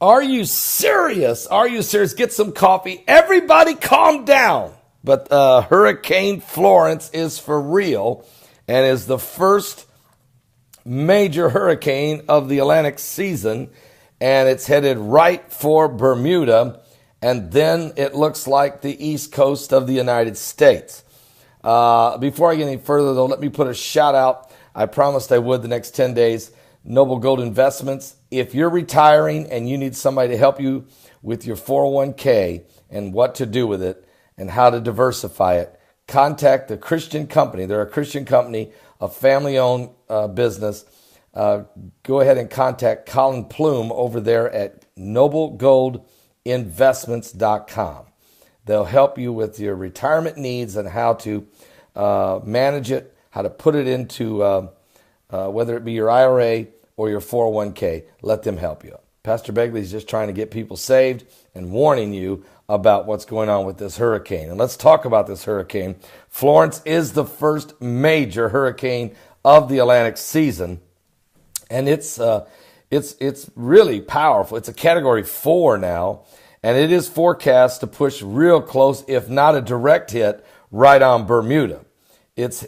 Are you serious? Are you serious? Get some coffee. Everybody calm down. But Hurricane Florence is for real and is the first major hurricane of the Atlantic season, and it's headed right for Bermuda, and then it looks like the east coast of the United States. Before I get any further, though, let me put a shout out. I promised I would the next 10 days. Noble Gold Investments. If you're retiring and you need somebody to help you with your 401k and what to do with it and how to diversify it, contact the Christian company. They're a Christian company, a family-owned business. Go ahead and contact Colin Plume over there at noblegoldinvestments.com. They'll help you with your retirement needs and how to manage it, how to put it into whether it be your IRA or your 401k. Let them help you. Pastor Begley's just trying to get people saved and warning you about what's going on with this hurricane. And let's talk about this hurricane. Florence is the first major hurricane of the Atlantic season, and it's really powerful. It's a Category 4 now, and it is forecast to push real close, if not a direct hit, right on Bermuda.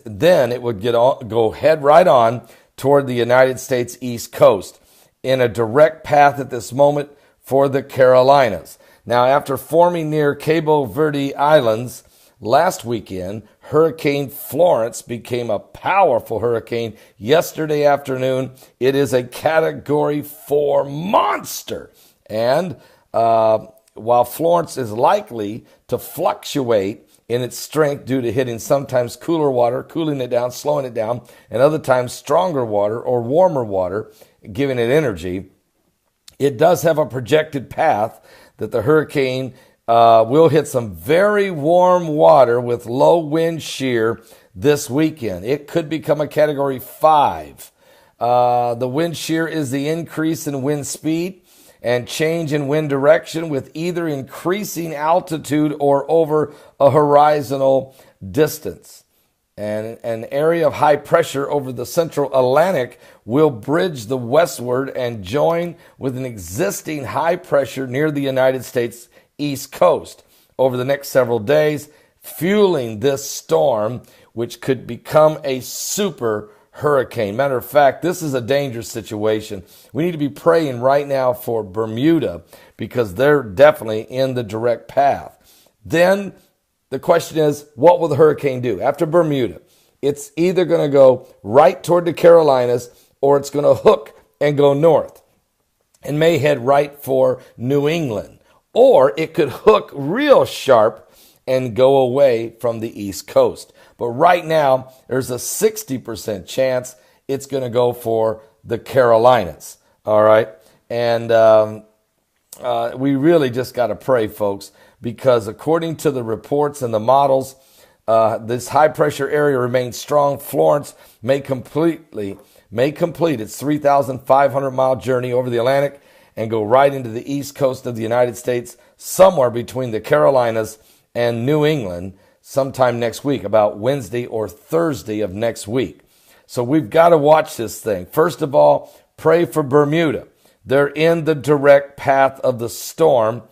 Then it would go head right on toward the United States East Coast in a direct path at this moment for the Carolinas. Now, after forming near Cabo Verde Islands last weekend, Hurricane Florence became a powerful hurricane yesterday afternoon. It is a Category 4 monster. And while Florence is likely to fluctuate in its strength due to hitting sometimes cooler water, cooling it down, slowing it down, and other times stronger water or warmer water, giving it energy, it does have a projected path that the hurricane will hit some very warm water with low wind shear this weekend. It could become a Category 5. The wind shear is the increase in wind speed and change in wind direction with either increasing altitude or over a horizontal distance. And an area of high pressure over the central Atlantic will bridge the westward and join with an existing high pressure near the United States East Coast over the next several days, fueling this storm, which could become a super hurricane. Matter of fact, this is a dangerous situation. We need to be praying right now for Bermuda because they're definitely in the direct path. Then the question is, what will the hurricane do? After Bermuda, it's either going to go right toward the Carolinas or it's going to hook and go north and may head right for New England. Or it could hook real sharp and go away from the East Coast. But right now, there's a 60% chance it's going to go for the Carolinas. All right. And we really just got to pray, folks, because according to the reports and the models, this high pressure area remains strong. Florence may complete its 3,500 mile journey over the Atlantic and go right into the east coast of the United States, somewhere between the Carolinas and New England sometime next week, about Wednesday or Thursday of next week. So we've got to watch this thing. First of all, pray for Bermuda. They're in the direct path of the storm,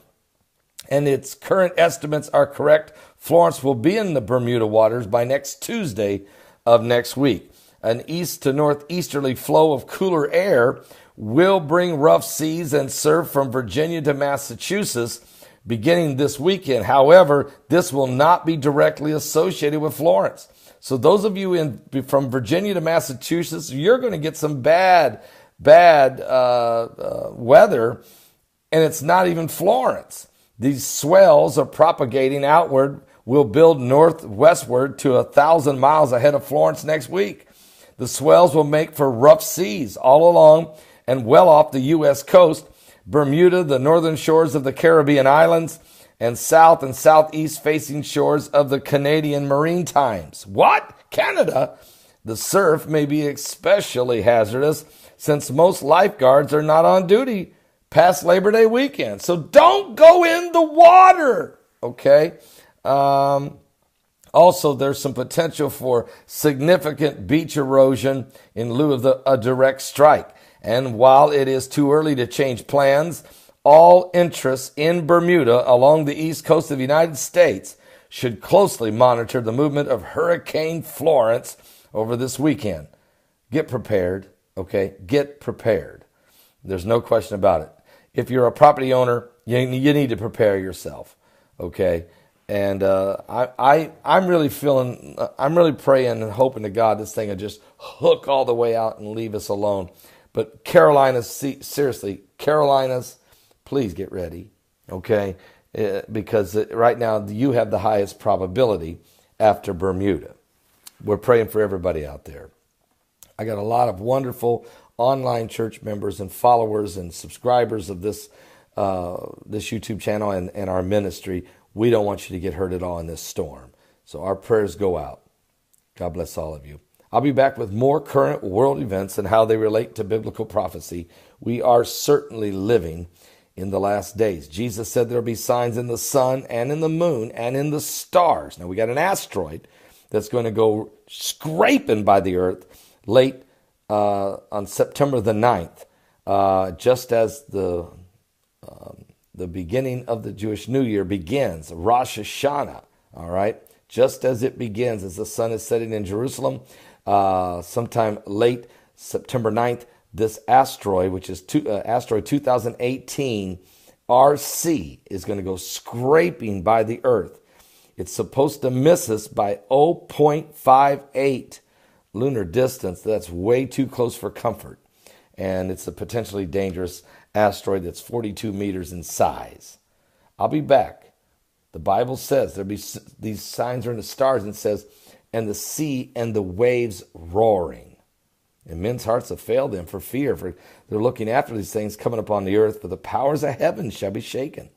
and its current estimates are correct. Florence will be in the Bermuda waters by next Tuesday of next week. An east to northeasterly flow of cooler air will bring rough seas and serve from Virginia to Massachusetts beginning this weekend. However, this will not be directly associated with Florence. So those of you from Virginia to Massachusetts, you're going to get some bad weather, and it's not even Florence. These swells are propagating outward, will build northwestward to 1,000 miles ahead of Florence next week. The swells will make for rough seas all along and well off the U.S. coast, Bermuda, the northern shores of the Caribbean islands, and south and southeast facing shores of the Canadian Maritimes. What? Canada? The surf may be especially hazardous since most lifeguards are not on duty past Labor Day weekend. So don't go in the water, okay? Also, there's some potential for significant beach erosion in lieu of a direct strike. And while it is too early to change plans, all interests in Bermuda along the east coast of the United States should closely monitor the movement of Hurricane Florence over this weekend. Get prepared, okay? Get prepared. There's no question about it. If you're a property owner, you need to prepare yourself, okay? And I'm really praying and hoping to God this thing will just hook all the way out and leave us alone. But Carolinas, seriously, Carolinas, please get ready, okay? Because right now you have the highest probability after Bermuda. We're praying for everybody out there. I got a lot of wonderful online church members and followers and subscribers of this YouTube channel and our ministry. We don't want you to get hurt at all in this storm. So our prayers go out. God bless all of you. I'll be back with more current world events and how they relate to biblical prophecy. We are certainly living in the last days. Jesus said there'll be signs in the sun and in the moon and in the stars. Now we got an asteroid that's going to go scraping by the earth late on September the 9th, just as the beginning of the Jewish New Year begins, Rosh Hashanah, all right? Just as it begins, as the sun is setting in Jerusalem, sometime late September 9th, this asteroid, which is asteroid 2018 RC, is going to go scraping by the earth. It's supposed to miss us by 0.58 lunar distance. That's way too close for comfort. And it's a potentially dangerous asteroid that's 42 meters in size. I'll be back. The Bible says there'll be these signs are in the stars, and it says, and the sea and the waves roaring. And men's hearts have failed them for fear, for they're looking after these things coming upon the earth, for the powers of heaven shall be shaken.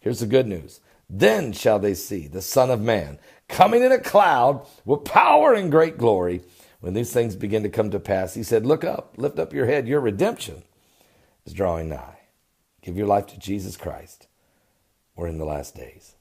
Here's the good news. Then shall they see the Son of Man coming in a cloud with power and great glory. When these things begin to come to pass, he said, look up, lift up your head. Your redemption is drawing nigh. Give your life to Jesus Christ. We're in the last days.